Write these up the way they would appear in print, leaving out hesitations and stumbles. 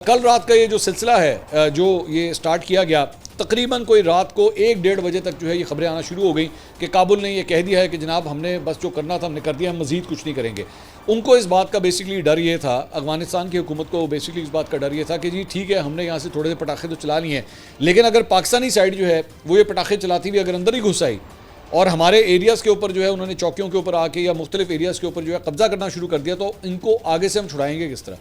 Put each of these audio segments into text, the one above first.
कल रात का ये जो सिलसिला है जो ये स्टार्ट किया गया, तकरीबन कोई रात को 1-1:30 बजे तक जो है ये खबरें आना शुरू हो गई कि काबुल ने ये कह दिया है कि जनाब हमने बस जो करना था हमने कर दिया, हम मज़ीद कुछ नहीं करेंगे। उनको इस बात का बेसिकली डर ये था, अफगानिस्तान की हुकूमत को बेसिकली इस बात का डर ये था कि जी ठीक है हमने यहाँ से थोड़े से पटाखे तो चला लिए हैं, लेकिन अगर पाकिस्तानी साइड जो है वो ये पटाखे चलाती हुई अगर अंदर ही घुस आई और हमारे एरियाज़ के ऊपर जो है उन्होंने चौकियों के ऊपर आके या मुख्तलिफ एरियाज़ के ऊपर जो है कब्जा करना शुरू कर दिया, तो इनको आगे से हम छुड़ाएंगे किस तरह।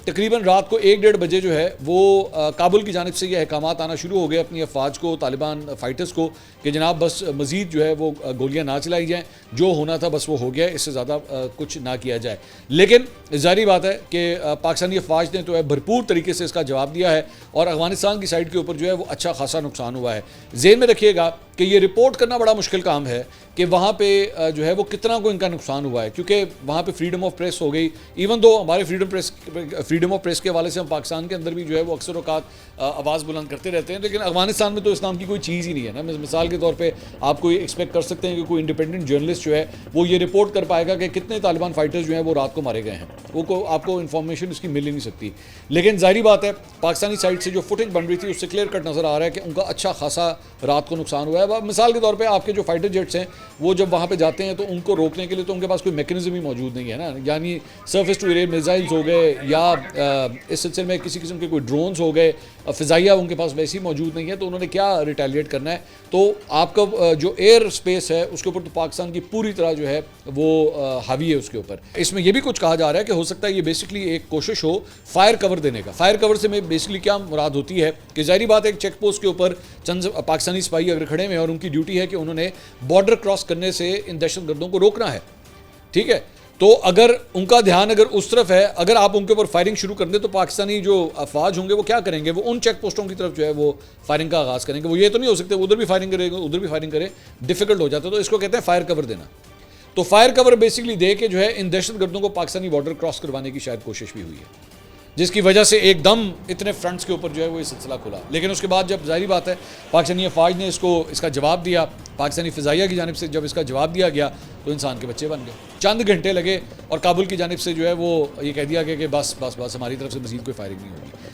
तकरीबन रात को 1-1:30 बजे जो है वो काबुल की जानिब से ये अहकामात आना शुरू हो गए अपनी अफवाज को, तालिबान फाइटर्स को, कि जनाब बस मज़ीद जो है वो गोलियां ना चलाई जाएँ, जो होना था बस वो हो गया, इससे ज़्यादा कुछ ना किया जाए। लेकिन ज़ाहिर बात है कि पाकिस्तानी अफवाज ने तो है भरपूर तरीके से इसका जवाब दिया है और अफगानिस्तान की साइड के ऊपर जो है वो अच्छा खासा नुकसान हुआ है। ज़हन में रखिएगा कि ये रिपोर्ट करना बड़ा मुश्किल काम है कि वहाँ पे जो है वो कितना को इनका नुकसान हुआ है, क्योंकि वहाँ पे फ्रीडम ऑफ प्रेस हो गई। इवन दो हमारे फ्रीडम ऑफ प्रेस के हवाले से हम पाकिस्तान के अंदर भी जो है वो अक्सर औकात आवाज़ बुलंद करते रहते हैं, लेकिन अफगानिस्तान में तो इस नाम की कोई चीज़ ही नहीं है ना। मिसाल के तौर पे आप कोई एक्सपेक्ट कर सकते हैं कि कोई इंडिपेंडेंट जर्नलिस्ट जो है वो ये रिपोर्ट कर पाएगा कि कितने तालिबान फाइटर्स जो हैं वो रात को मारे गए हैं, वो आपको इन्फॉर्मेशन इसकी मिल ही नहीं सकती। लेकिन जाहिर बात है पाकिस्तानी साइड से जो फुटेज बन रही थी उससे क्लियर कट नज़र आ रहा है कि उनका अच्छा खासा रात को नुकसान हुआ है। मिसाल के तौर पर आपके जो फाइटर जेट्स हैं वो जब वहाँ पर जाते हैं तो उनको रोकने के लिए तो उनके पास कोई मैकेनिज्म ही मौजूद नहीं है ना, यानी सर्फेस टू एयर मिसाइल्स हो गए या इस सिलसिले में किसी किस्म के कोई ड्रोन्स हो गए, फ़िज़ाइया उनके पास वैसे ही मौजूद नहीं है, तो उन्होंने क्या रिटेलिएट करना है। तो आपका जो एयर स्पेस है उसके ऊपर तो पाकिस्तान की पूरी तरह जो है वो हावी है उसके ऊपर। इसमें यह भी कुछ कहा जा रहा है कि हो सकता है ये बेसिकली एक कोशिश हो फायर कवर देने का। फायर कवर से में बेसिकली क्या मुराद होती है कि ज़ाहिर बात है एक चेक पोस्ट के ऊपर चंद पाकिस्तानी सिपाही अगर खड़े हुए हैं और उनकी ड्यूटी है कि उन्होंने बॉर्डर क्रॉस करने से इन दहशतगर्दों को रोकना है, ठीक है। तो अगर उनका ध्यान अगर उस तरफ है, अगर आप उनके ऊपर फायरिंग शुरू कर दें तो पाकिस्तानी जो अफवाज होंगे वो क्या करेंगे, वो उन चेक पोस्टों की तरफ जो है वो फायरिंग का आगाज़ करेंगे। वो ये तो नहीं हो सकते उधर भी फायरिंग करेंगे उधर भी फायरिंग करें, डिफिकल्ट हो जाता है। तो इसको कहते हैं फायर कवर देना। तो फायर कवर बेसिकली दे के जो है इन दहशतगर्दों को पाकिस्तानी बॉर्डर क्रॉस करवाने की शायद कोशिश भी हुई है, जिसकी वजह से एकदम इतने फ्रंट्स के ऊपर जो है वो ये सिलसिला खुला। लेकिन उसके बाद जब जाहिर बात है पाकिस्तानी अफवाज ने इसका जवाब दिया, पाकिस्तानी फ़िज़ाइया की जानिब से जब इसका जवाब दिया गया तो इंसान के बच्चे बन गए। चंद घंटे लगे और काबुल की जानिब से जो है वो ये कह दिया गया कि बस बस बस हमारी तरफ से मज़ीद कोई फायरिंग नहीं होगी।